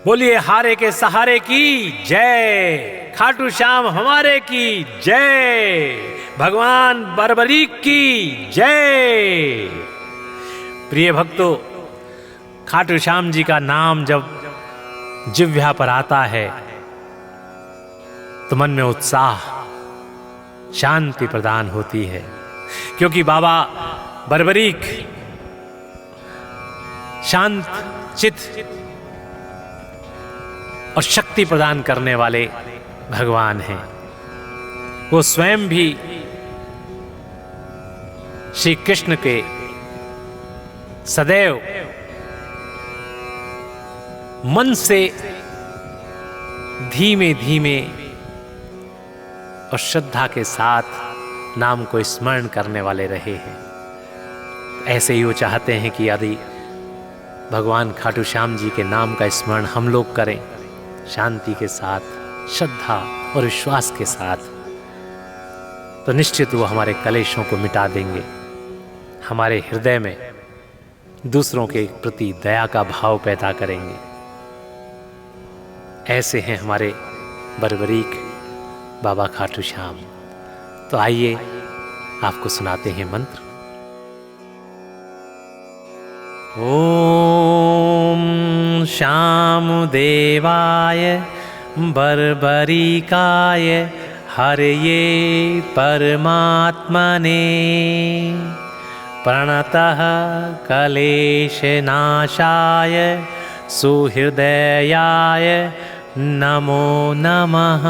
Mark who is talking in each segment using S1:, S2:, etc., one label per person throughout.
S1: बोलिए हारे के सहारे की जय, खाटू श्याम हमारे की जय, भगवान बरबरीक की जय। प्रिय भक्तों, खाटू श्याम जी का नाम जब जिह्वा पर आता है तो मन में उत्साह, शांति प्रदान होती है, क्योंकि बाबा बरबरीक शांत चित्त और शक्ति प्रदान करने वाले भगवान हैं। वो स्वयं भी श्री कृष्ण के सदैव मन से धीमे धीमे और श्रद्धा के साथ नाम को स्मरण करने वाले रहे हैं। ऐसे ही वो चाहते हैं कि यदि भगवान खाटू श्याम जी के नाम का स्मरण हम लोग करें शांति के साथ, श्रद्धा और विश्वास के साथ, तो निश्चित वो हमारे कलेशों को मिटा देंगे, हमारे हृदय में दूसरों के प्रति दया का भाव पैदा करेंगे। ऐसे हैं हमारे बरबरीक बाबा खाटू श्याम। तो आइए आपको सुनाते हैं मंत्र। ओम श्याम देवाय बरबरीकाय हरये परमात्मने प्रणतः क्लेशनाशाय सुहृदयाय नमो नमः।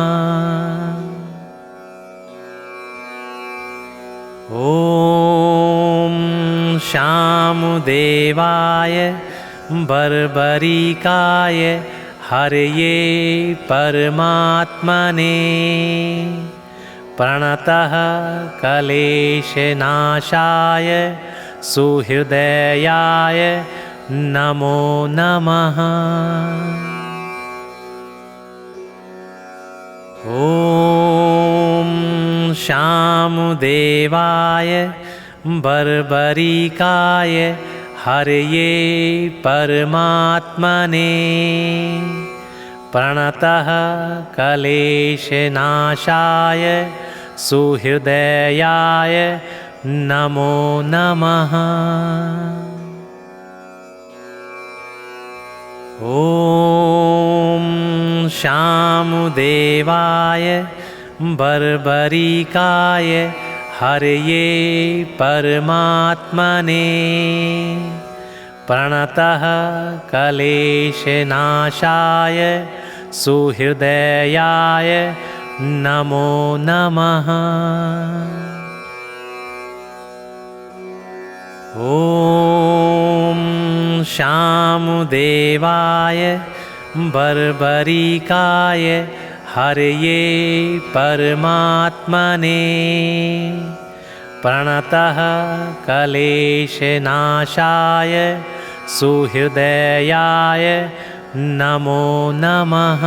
S1: ओम श्याम देवाय बरबरीकाय हरये परमात्मने प्रणतः क्लेशनाशाय सुहृदयाय नमो नमः। ओम श्याम देवाय बरबरीकाय हरये परमात्मने प्रणतः क्लेशनाशाय सुहृदयाय नमो नमः। ओम श्याम देवाय बरबरीकाय हरये परमात्मने प्रणतः क्लेशनाशाय सुहृदयाय नमो नमः। ओम श्याम देवाय बरबरीकाय हरये परमात्मने प्रणतः क्लेशनाशाय सुहृदयाय नमो नमः।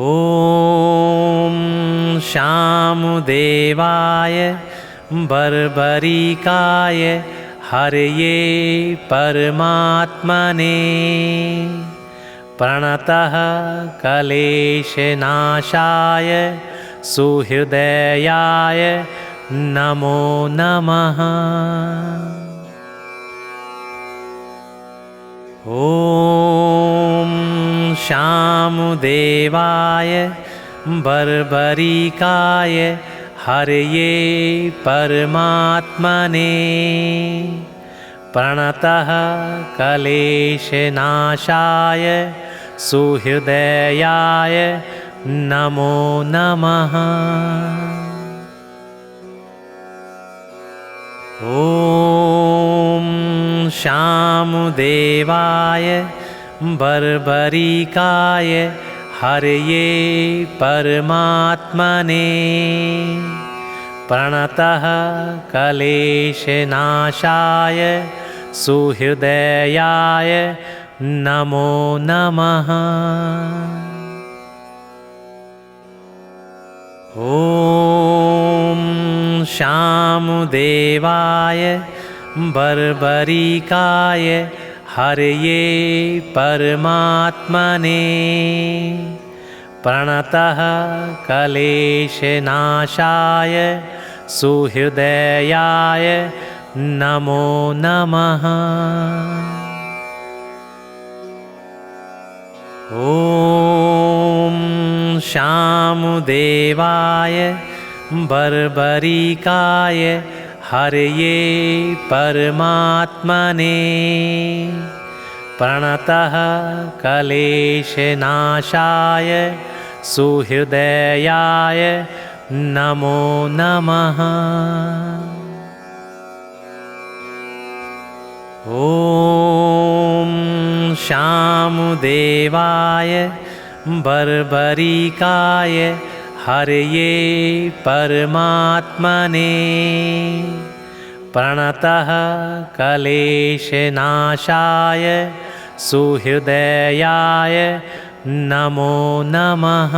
S1: ओम श्याम देवाय बरबरीकाय हरये परमात्मने प्रणतः क्लेशनाशाय सुहृदयाय नमो नमः। ओम श्याम देवाय बरबरीकाय हरये परमात्मने प्रणतः क्लेशनाशाय सुहृदयाय नमो नमः। ओम श्याम देवाय बरबरीकाय हरये परमात्मने प्रणतः क्लेशनाशाय सुहृदयाय नमो नमः। ओम श्याम देवाय बर्बरिकाय हरये परमात्मने प्रणतः क्लेशनाशाय सुहृदयाय नमो नमः। ॐ शामुदेवाय बर्बरिकाय हरये परमात्मने प्रणतः क्लेशनाशाय सुहृदयाय नमो नमः। ॐ शामुदेवाय बर्बरिकाय हरये परमात्मने प्रणतः क्लेशनाशाय सुहृदयाय नमो नमः।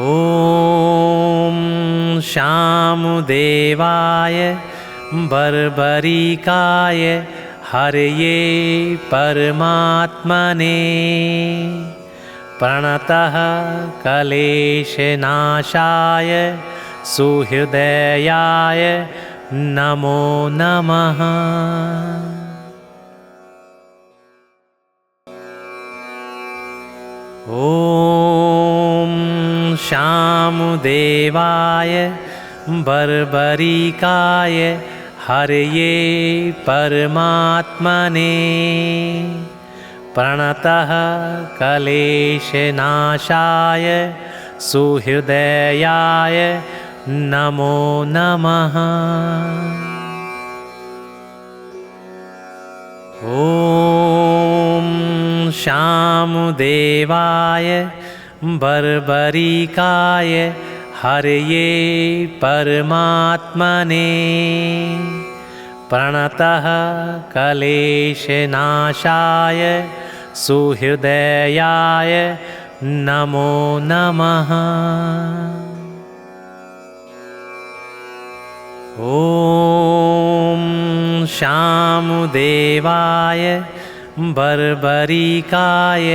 S1: ॐ शामुदेवाय बर्बरिकाय हरये परमात्मने प्रणतः क्लेशनाशाय सुहृदयाय नमो नमः। ॐ शामुदेवाय बर्बरिकाय हरये परमात्मने प्रणतः क्लेशनाशाय सुहृदयाय नमो नमः। ॐ शामुदेवाय बर्बरिकाय हरये परमात्मने प्रणतः क्लेशनाशाय सुहृदयाय नमो नमः। ॐ शामुदेवाय बर्बरिकाय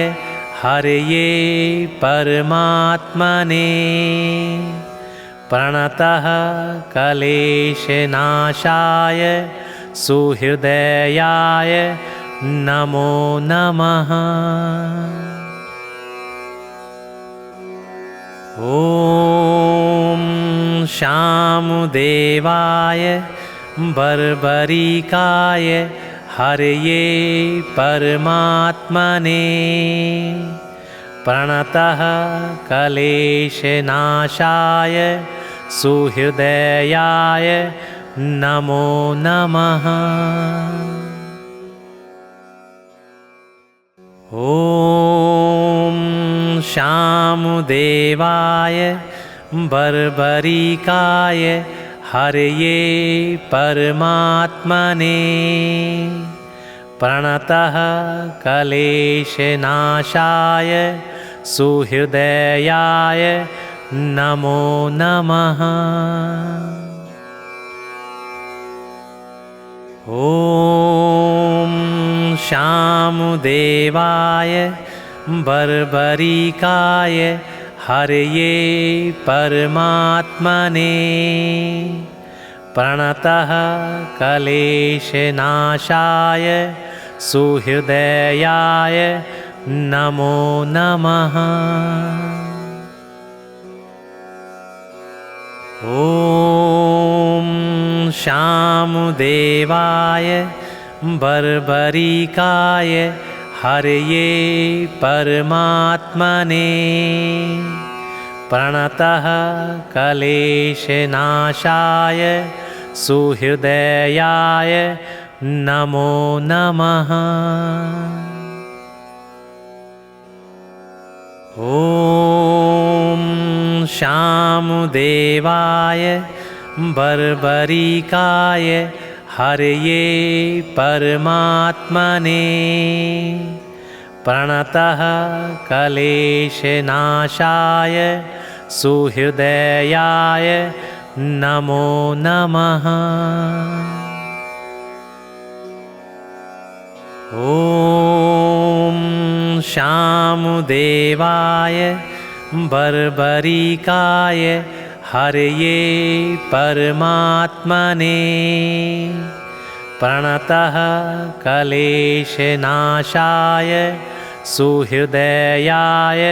S1: हरये परमात्मने प्रणतः क्लेशनाशाय सुहृदयाय नमो नमः। ॐ शामुदेवाय बर्बरिकाय हरये परमात्मने प्रणतः क्लेशनाशाय सुहृदयाय नमो नमः। ॐ शामुदेवाय बर्बरिकाय हरये परमात्मने प्रणतः क्लेशनाशाय सुहृदयाय नमो नमः। ॐ शामुदेवाय बर्बरिकाय हरये परमात्मने प्रणतः क्लेशनाशाय सुहृदयाय नमो नमः। ॐ शामुदेवाय बर्बरिकाय हरये परमात्मने प्रणतः क्लेशनाशाय सुहृदयाय नमो नमः। ॐ शामुदेवाय बर्बरिकाय हरये परमात्मने प्रणतः क्लेशनाशाय सुहृदयाय नमो नमः। ॐ शामुदेवाय बर्बरिकाय हरये परमात्मने प्रणतः क्लेशनाशाय सुहृदयाय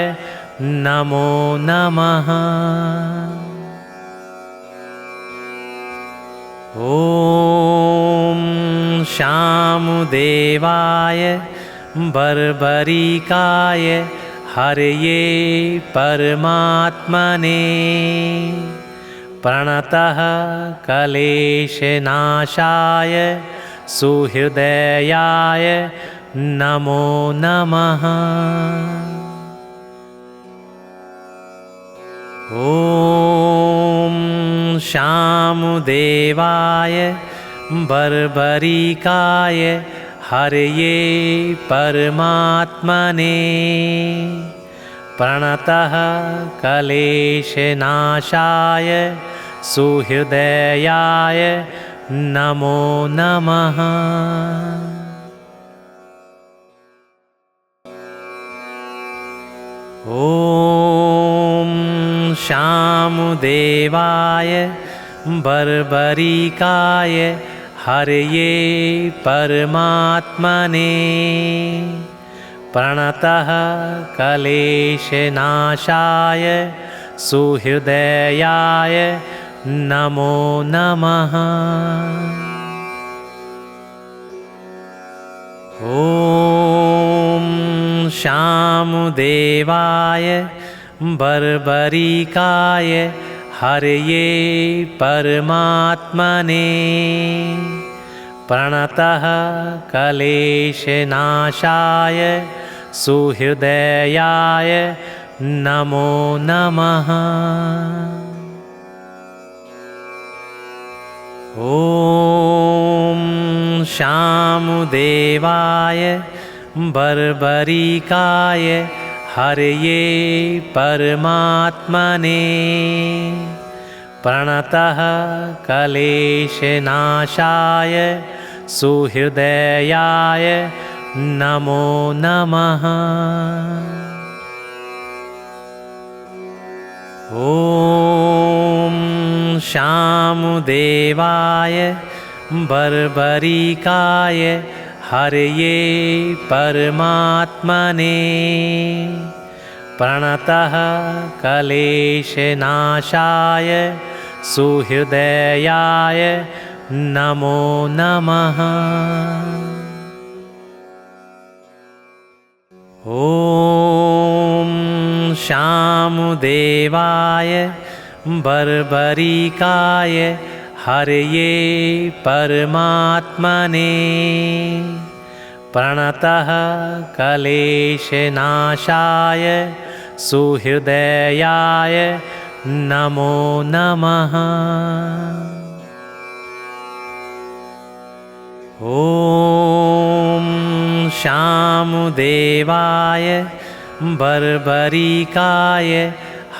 S1: नमो नमः। ॐ शामुदेवाय बर्बरिकाय हरये परमात्मने प्रणतः क्लेशनाशाय सुहृदयाय नमो नमः। ॐ शामुदेवाय बर्बरिकाय हरये परमात्मने प्रणतः क्लेशनाशाय सुहृदयाय नमो नमः। ॐ शामुदेवाय बर्बरिकाय हरये परमात्मने प्रणतः क्लेशनाशाय सुहृदयाय नमो नमः। ॐ शामुदेवाय बर्बरिकाय हरये परमात्मने प्रणतः क्लेशनाशाय सुहृदयाय नमो नमः। ॐ शामुदेवाय बर्बरिकाय हरये परमात्मने प्रणतः क्लेशनाशाय सुहृदयाय नमो नमः। ॐ शामुदेवाय बर्बरिकाय हरये परमात्मने प्रणतः क्लेशनाशाय सुहृदयाय नमो नमः। ॐ शामुदेवाय बर्बरिकाय हरये परमात्मने प्रणतः क्लेशनाशाय सुहृदयाय नमो नमः। ॐ शामुदेवाय बर्बरिकाय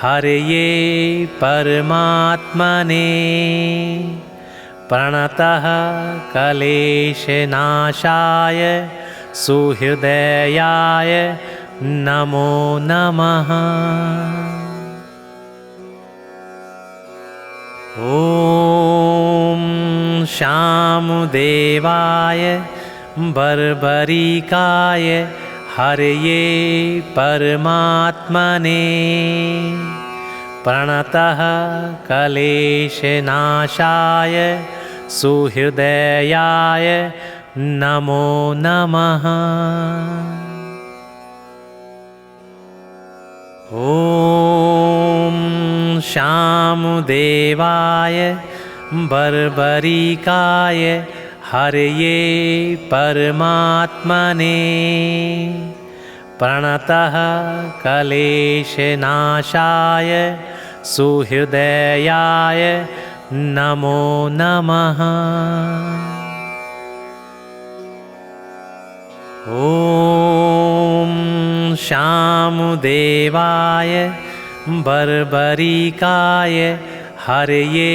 S1: हरये परमात्मने प्रणतः क्लेशनाशाय सुहृदयाय नमो नमः। ॐ शामुदेवाय बर्बरिकाय हरये परमात्मने प्रणतः क्लेशनाशाय सुहृदयाय नमो नमः। ॐ शामुदेवाय बर्बरिकाय हरये परमात्मने प्रणतः क्लेशनाशाय सुहृदयाय नमो नमः। ॐ शामुदेवाय बर्बरिकाय हरये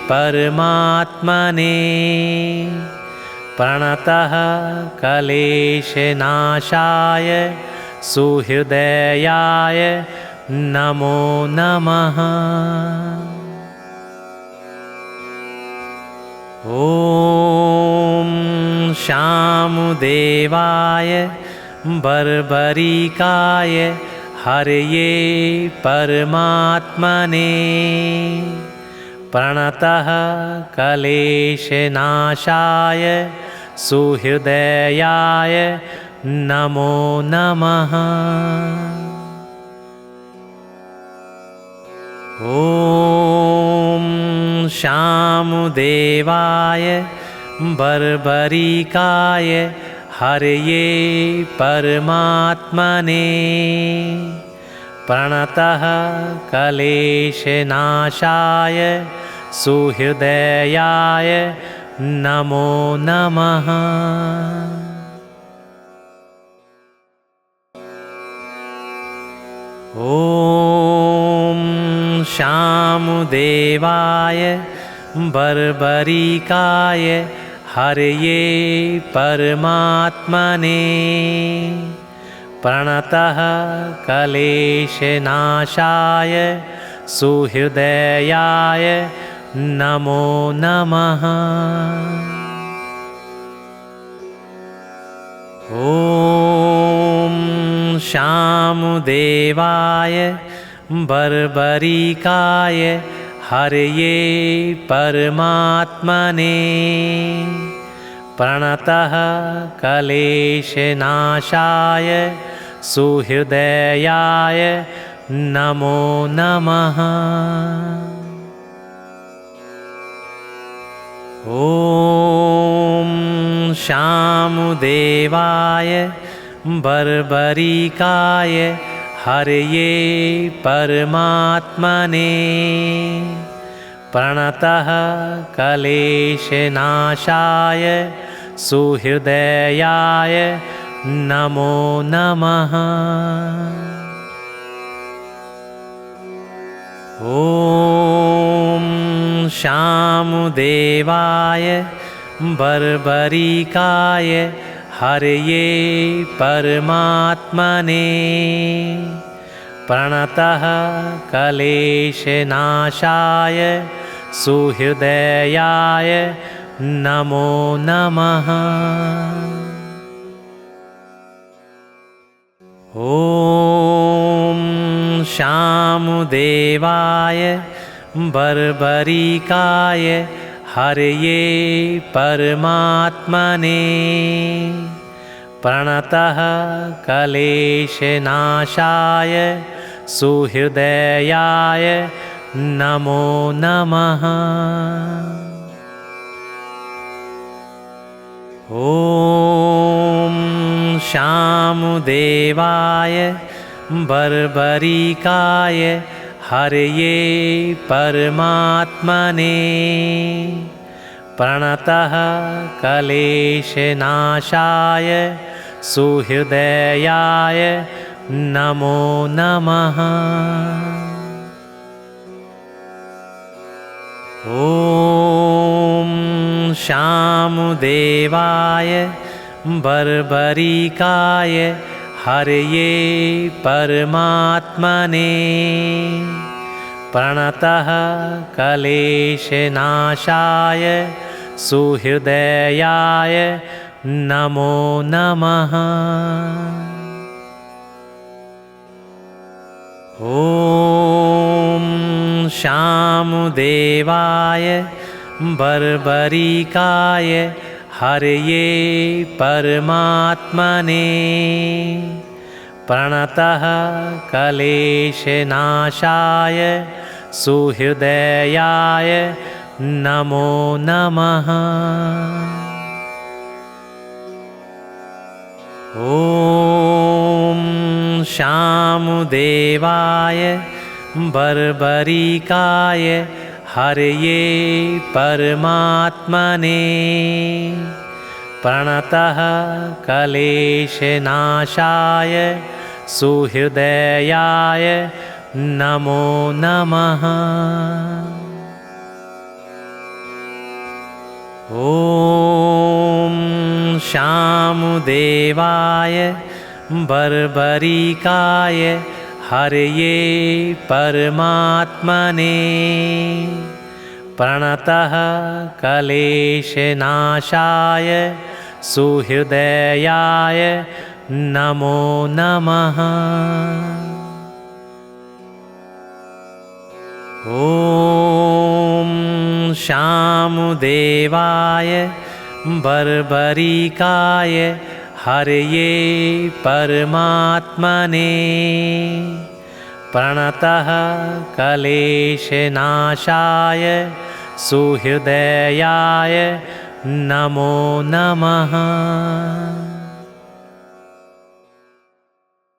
S1: परमात्मने प्रणतः क्लेशनाशाय सुहृदयाय नमो नमः। ॐ शामुदेवाय बर्बरिकाय हरये परमात्मने प्रणतः क्लेशनाशाय सुहृदयाय नमो नमः। ॐ शामुदेवाय बर्बरिकाय हरये परमात्मने प्रणतः क्लेशनाशाय सुहृदयाय नमो नमः। ॐ शामुदेवाय बर्बरिकाय हरये परमात्मने प्रणतः क्लेशनाशाय सुहृदयाय नमो नमः। ॐ शामुदेवाय बर्बरिकाय हरये परमात्मने प्रणतः क्लेशनाशाय सुहृदयाय नमो नमः। ॐ शामुदेवाय बर्बरिकाय हरये परमात्मने प्रणतः क्लेशनाशाय सुहृदयाय नमो नमः। ॐ शामुदेवाय बर्बरिकाय हरये परमात्मने प्रणतः क्लेशनाशाय सुहृदयाय नमो नमः। ॐ शामुदेवाय बर्बरिकाय हरये परमात्मने प्रणतः क्लेशनाशाय सुहृदयाय नमो नमः। ॐ शामुदेवाय बर्बरिकाय हरये परमात्मने प्रणतः क्लेशनाशाय सुहृदयाय नमो नमः। ॐ शामुदेवाय बर्बरिकाय हरये परमात्मने प्रणतः क्लेशनाशाय सुहृदयाय नमो नमः। ॐ शामुदेवाय बर्बरिकाय हरये परमात्मने प्रणतः क्लेशनाशाय सुहृदयाय नमो नमः। ॐ शामुदेवाय बर्बरिकाय हरये परमात्मने प्रणतः क्लेशनाशाय सुहृदयाय नमो नमः। ॐ शामुदेवाय बर्बरिकाय हरये परमात्मने प्रणतः क्लेशनाशाय सुहृदयाय नमो नमः। ॐ शामुदेवाय बर्बरिकाय हरये परमात्मने प्रणतः क्लेशनाशाय सुहृदयाय नमो नमः।